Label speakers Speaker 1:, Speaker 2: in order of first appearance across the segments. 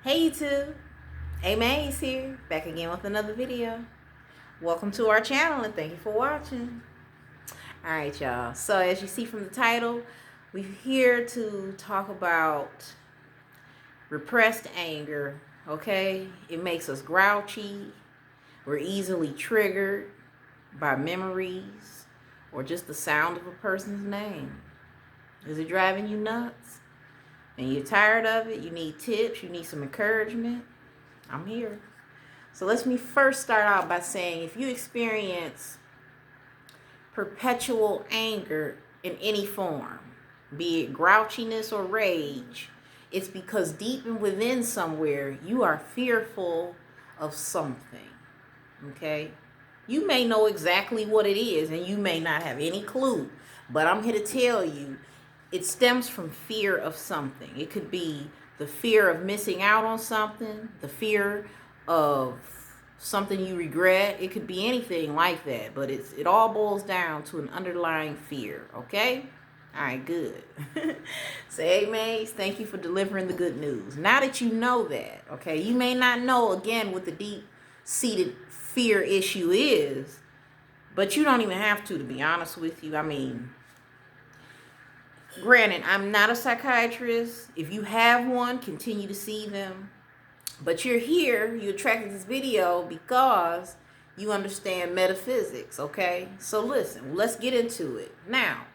Speaker 1: Hey YouTube, A.Maze here, back again with another video. Welcome to our channel and thank you for watching. Alright y'all, so as you see from the title, we're here to talk about repressed anger, okay? It makes us grouchy, we're easily triggered by memories or just the sound of a person's name. Is it driving you nuts? And you're tired of it, you need tips, you need some encouragement, I'm here. So let me first start out by saying if you experience perpetual anger in any form, be it grouchiness or rage, it's because deep within somewhere you are fearful of something, okay? You may know exactly what it is and you may not have any clue, but I'm here to tell you it stems from fear of something. It could be the fear of missing out on something, the fear of something you regret. It could be anything like that, but it all boils down to an underlying fear, okay? All right, good. Say, A.Maze, thank you for delivering the good news. Now that you know that, okay, you may not know, again, what the deep-seated fear issue is, but you don't even have to be honest with you. I mean, granted, I'm not a psychiatrist. If you have one, continue to see them. But you're here, you attracted this video because you understand metaphysics, okay? So listen, let's get into it. Now,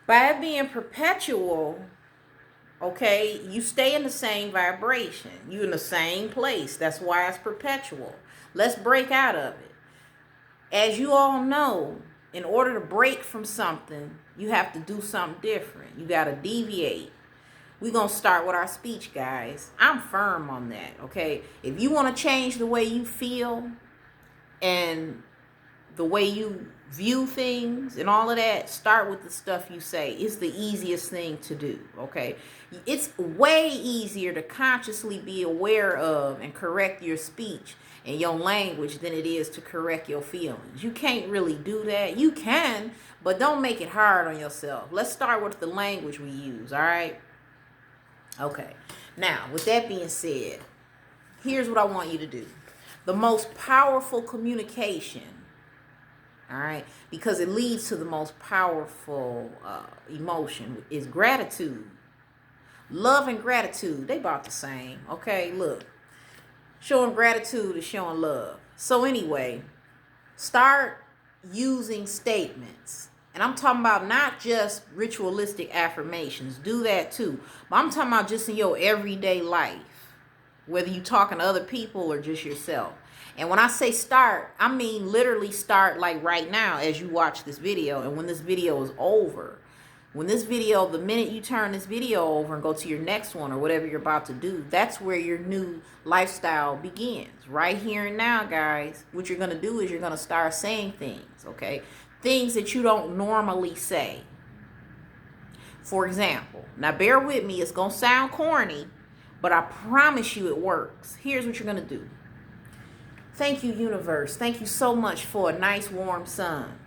Speaker 1: by it being perpetual, okay, you stay in the same vibration. You're in the same place. That's why it's perpetual. Let's break out of it. As you all know, in order to break from something, you have to do something different. You got to deviate. We're going to start with our speech, guys. I'm firm on that, okay? If you want to change the way you feel and the way you view things and all of that, start with the stuff you say. It's the easiest thing to do, okay? It's way easier to consciously be aware of and correct your speech and your language than it is to correct your feelings. You can't really do that. You can, but don't make it hard on yourself. Let's start with the language we use, all right? Okay. Now, with that being said, here's what I want you to do. The most powerful communication, all right, because it leads to the most powerful emotion, is gratitude. Love and gratitude, they about the same, okay? Look, showing gratitude is showing love. So anyway, start using statements. And I'm talking about not just ritualistic affirmations. Do that too. But I'm talking about just in your everyday life. Whether you're talking to other people or just yourself. And when I say start, I mean literally start like right now as you watch this video. And when this video is over. When this video, the minute you turn this video over and go to your next one or whatever you're about to do, that's where your new lifestyle begins. Right here and now, guys. What you're going to do is you're going to start saying things, okay? Things that you don't normally say. For example, now bear with me, it's going to sound corny, but I promise you it works. Here's what you're going to do. Thank you, universe. Thank you so much for a nice warm sun.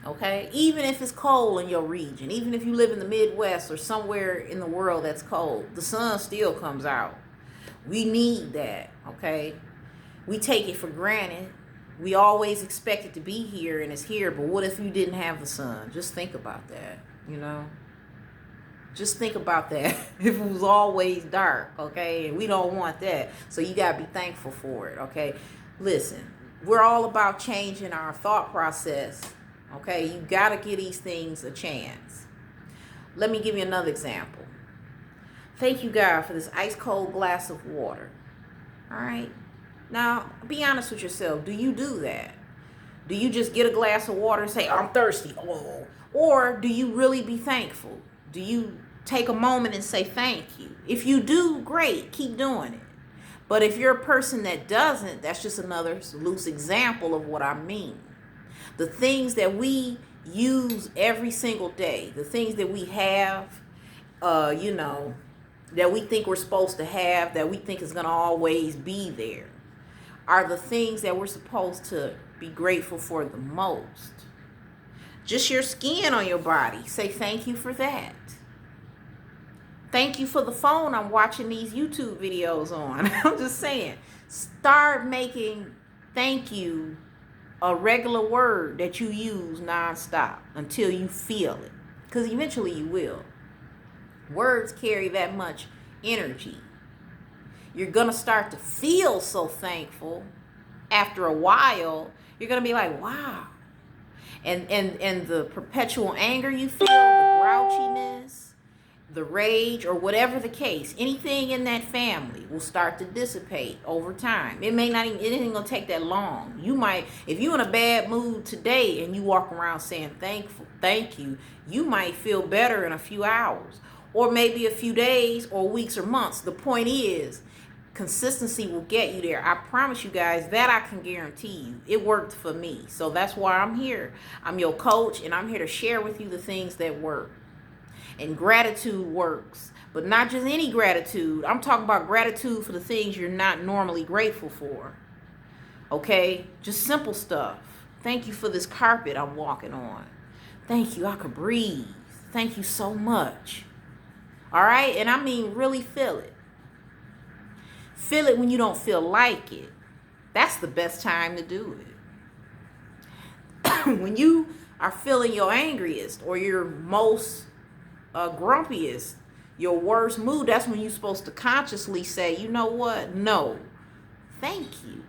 Speaker 1: Okay? Even if it's cold in your region, even if you live in the Midwest or somewhere in the world that's cold, the sun still comes out. We need that, okay? We take it for granted. We always expect it to be here and it's here, but what if you didn't have the sun? Just think about that, you know? Just think about that. If it was always dark, okay? And we don't want that. So you got to be thankful for it, okay? Listen, we're all about changing our thought process, okay? You got to give these things a chance. Let me give you another example. Thank you, God, for this ice cold glass of water, all right? Now, be honest with yourself. Do you do that? Do you just get a glass of water and say, I'm thirsty? Oh. Or do you really be thankful? Do you take a moment and say thank you? If you do, great. Keep doing it. But if you're a person that doesn't, that's just another loose example of what I mean. The things that we use every single day, the things that we have, that we think we're supposed to have, that we think is going to always be there, are the things that we're supposed to be grateful for the most. Just your skin on your body. Say thank you for that. Thank you for the phone I'm watching these YouTube videos on. I'm just saying, start making thank you a regular word that you use nonstop until you feel it. Because eventually you will. Words carry that much energy. You're going to start to feel so thankful after a while. You're going to be like, wow. And the perpetual anger you feel, the grouchiness, the rage, or whatever the case, anything in that family will start to dissipate over time. It ain't gonna take that long. You might, if you're in a bad mood today and you walk around saying thank you, you might feel better in a few hours, or maybe a few days or weeks or months. The point is, consistency will get you there. I promise you guys, that I can guarantee you. It worked for me. So that's why I'm here. I'm your coach, and I'm here to share with you the things that work. And gratitude works, but not just any gratitude. I'm talking about gratitude for the things you're not normally grateful for. Okay? Just simple stuff. Thank you for this carpet I'm walking on. Thank you, I could breathe. Thank you so much. All right? And I mean, really feel it. Feel it when you don't feel like it. That's the best time to do it. When you are feeling your angriest or your most grumpiest, your worst mood, that's when you're supposed to consciously say, you know what? No, thank you.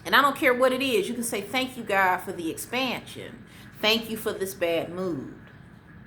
Speaker 1: And I don't care what it is. You can say, thank you, God, for the expansion. Thank you for this bad mood.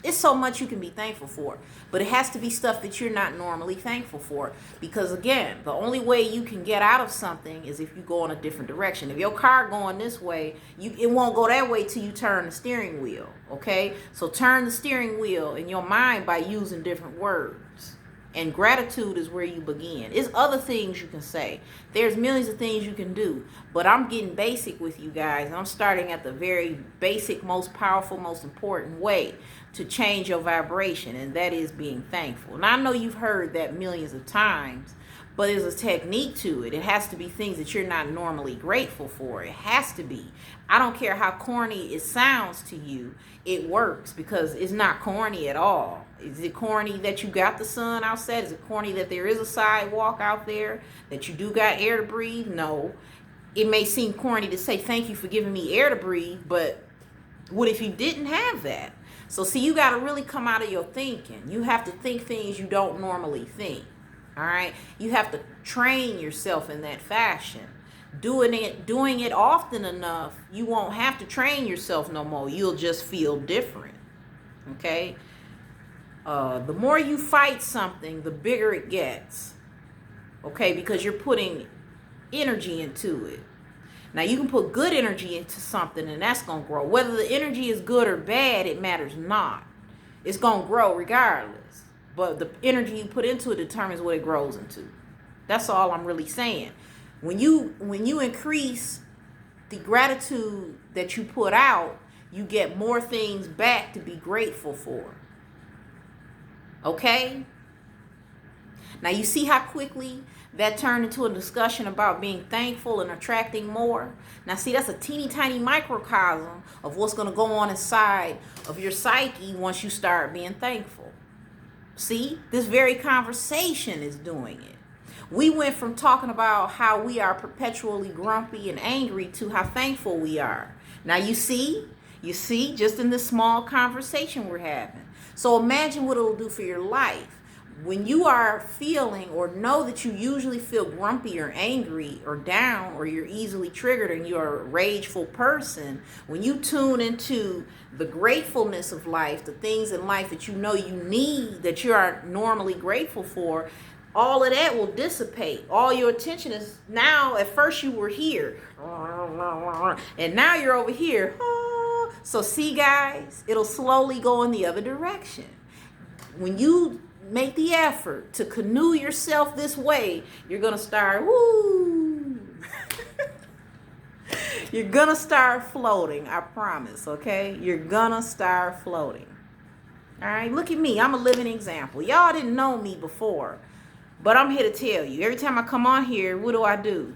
Speaker 1: It's so much you can be thankful for, but it has to be stuff that you're not normally thankful for, because again, the only way you can get out of something is if you go in a different direction. If your car going this way, it won't go that way till you turn the steering wheel. Okay, so turn the steering wheel in your mind by using different words. And gratitude is where you begin. There's other things you can say. There's millions of things you can do. But I'm getting basic with you guys. And I'm starting at the very basic, most powerful, most important way to change your vibration. And that is being thankful. And I know you've heard that millions of times. But there's a technique to it. It has to be things that you're not normally grateful for. It has to be. I don't care how corny it sounds to you. It works because it's not corny at all. Is it corny that you got the sun outside? Is it corny that there is a sidewalk out there? That you do got air to breathe? No. It may seem corny to say thank you for giving me air to breathe, but what if you didn't have that? So see, you got to really come out of your thinking. You have to think things you don't normally think. All right, you have to train yourself in that fashion. Doing it often enough, you won't have to train yourself no more. You'll just feel different. Okay. The more you fight something, the bigger it gets. Okay, because you're putting energy into it. Now you can put good energy into something, and that's gonna grow. Whether the energy is good or bad, it matters not. It's gonna grow regardless. But the energy you put into it determines what it grows into. That's all I'm really saying. When you increase the gratitude that you put out, you get more things back to be grateful for. Okay? Now you see how quickly that turned into a discussion about being thankful and attracting more. Now see, that's a teeny tiny microcosm of what's going to go on inside of your psyche once you start being thankful. See, this very conversation is doing it. We went from talking about how we are perpetually grumpy and angry to how thankful we are. Now you see, just in this small conversation we're having. So imagine what it'll do for your life. When you are feeling or know that you usually feel grumpy or angry or down, or you're easily triggered and you're a rageful person, when you tune into the gratefulness of life, the things in life that you know you need, that you are normally grateful for, all of that will dissipate. All your attention is now, at first you were here, and now you're over here. So see guys, it'll slowly go in the other direction. When you make the effort to canoe yourself this way, you're going to start, woo. You're going to start floating, I promise, okay? You're going to start floating. All right, look at me. I'm a living example. Y'all didn't know me before, but I'm here to tell you. Every time I come on here, what do?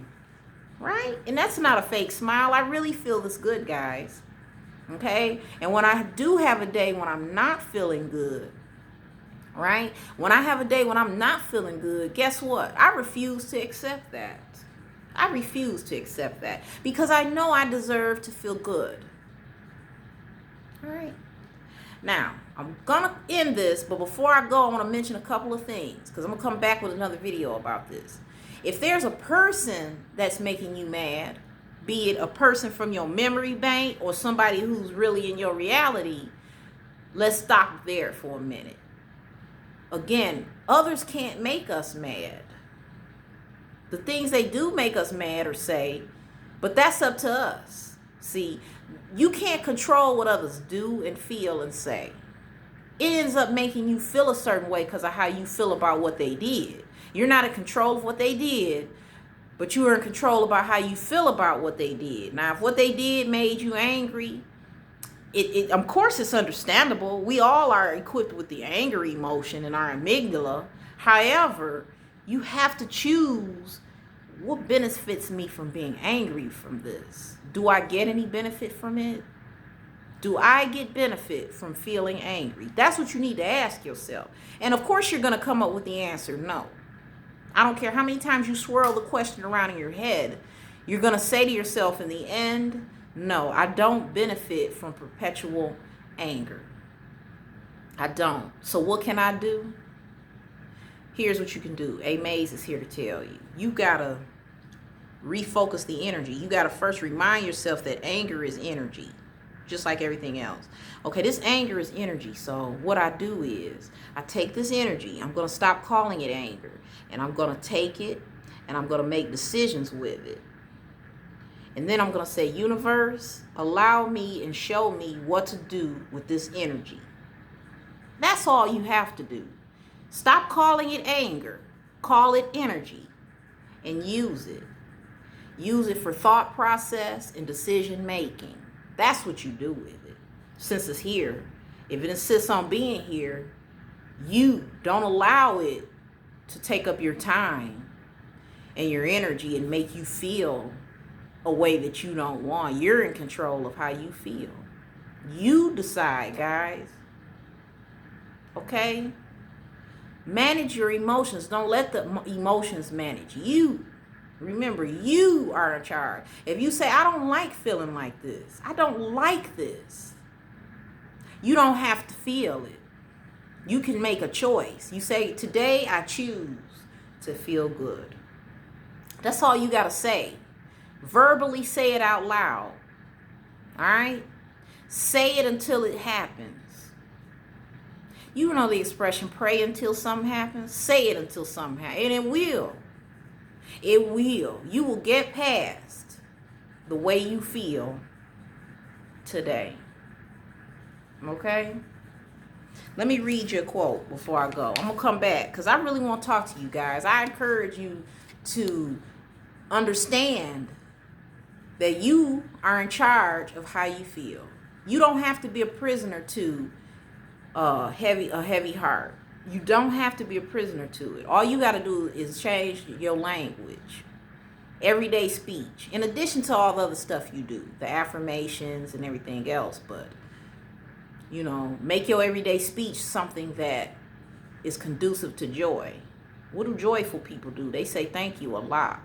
Speaker 1: Right? And that's not a fake smile. I really feel this good, guys. Okay? And when I do have a day when I'm not feeling good, right? When I have a day when I'm not feeling good, guess what? I refuse to accept that. I refuse to accept that because I know I deserve to feel good. All right. Now, I'm going to end this, but before I go, I want to mention a couple of things because I'm going to come back with another video about this. If there's a person that's making you mad, be it a person from your memory bank or somebody who's really in your reality, let's stop there for a minute. Again, others can't make us mad. The things they do make us mad or say, but that's up to us. See, you can't control what others do and feel and say. It ends up making you feel a certain way because of how you feel about what they did. You're not in control of what they did, but you are in control about how you feel about what they did. Now, if what they did made you angry, it of course it's understandable. We all are equipped with the anger emotion in our amygdala. However, you have to choose what benefits me from being angry from this. Do I get any benefit from it? Do I get benefit from feeling angry? That's what you need to ask yourself. And of course you're going to come up with the answer no. I don't care how many times you swirl the question around in your head. You're going to say to yourself in the end, no, I don't benefit from perpetual anger. I don't. So what can I do? Here's what you can do. A.Maze is here to tell you. You got to refocus the energy. You got to first remind yourself that anger is energy, just like everything else. Okay, this anger is energy. So what I do is I take this energy. I'm going to stop calling it anger. And I'm going to take it and I'm going to make decisions with it. And then I'm going to say, universe, allow me and show me what to do with this energy. That's all you have to do. Stop calling it anger. Call it energy and use it. Use it for thought process and decision making. That's what you do with it. Since it's here, if it insists on being here, you don't allow it to take up your time and your energy and make you feel a way that you don't want. You're in control of how you feel. You decide, guys. Okay? Manage your emotions. Don't let the emotions manage you. Remember, you are in charge. If you say, I don't like feeling like this, I don't like this, you don't have to feel it. You can make a choice. You say, today I choose to feel good. That's all you got to say. Verbally say it out loud. All right? Say it until it happens. You know the expression, pray until something happens. Say it until something happens. And it will. It will. You will get past the way you feel today. Okay? Let me read you a quote before I go. I'm going to come back because I really want to talk to you guys. I encourage you to understand that you are in charge of how you feel. You don't have to be a prisoner to a heavy heart. You don't have to be a prisoner to it. All you got to do is change your language. Everyday speech. In addition to all the other stuff you do. The affirmations and everything else. But, make your everyday speech something that is conducive to joy. What do joyful people do? They say thank you a lot.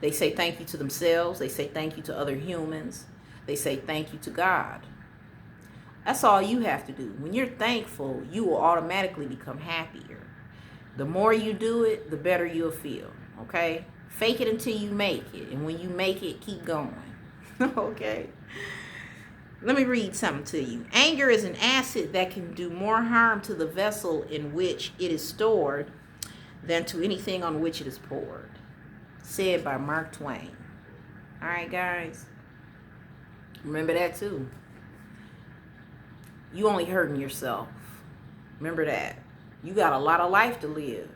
Speaker 1: They say thank you to themselves. They say thank you to other humans. They say thank you to God. That's all you have to do. When you're thankful, you will automatically become happier. The more you do it, the better you'll feel. Okay? Fake it until you make it. And when you make it, keep going. Okay? Let me read something to you. Anger is an acid that can do more harm to the vessel in which it is stored than to anything on which it is poured. Said by Mark Twain. All right, guys? Remember that too. You only hurting yourself. Remember that. You got a lot of life to live.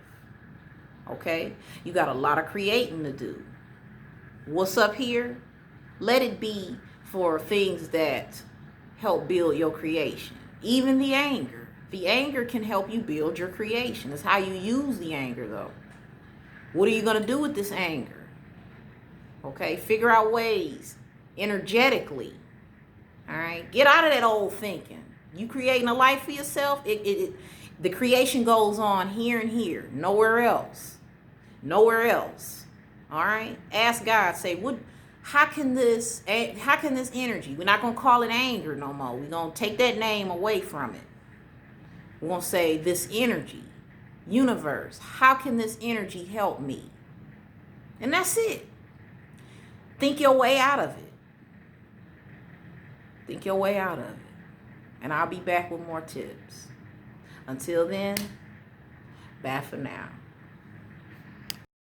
Speaker 1: Okay? You got a lot of creating to do. What's up here? Let it be for things that help build your creation. Even the anger. The anger can help you build your creation. It's how you use the anger, though. What are you going to do with this anger? Okay? Figure out ways energetically. All right? Get out of that old thinking. You creating a life for yourself, it The creation goes on here and here, nowhere else. Nowhere else. All right? Ask God, say, how can this energy, we're not going to call it anger no more. We're going to take that name away from it. We're going to say this energy, universe, how can this energy help me? And that's it. Think your way out of it. Think your way out of it. And I'll be back with more tips. Until then, bye for now.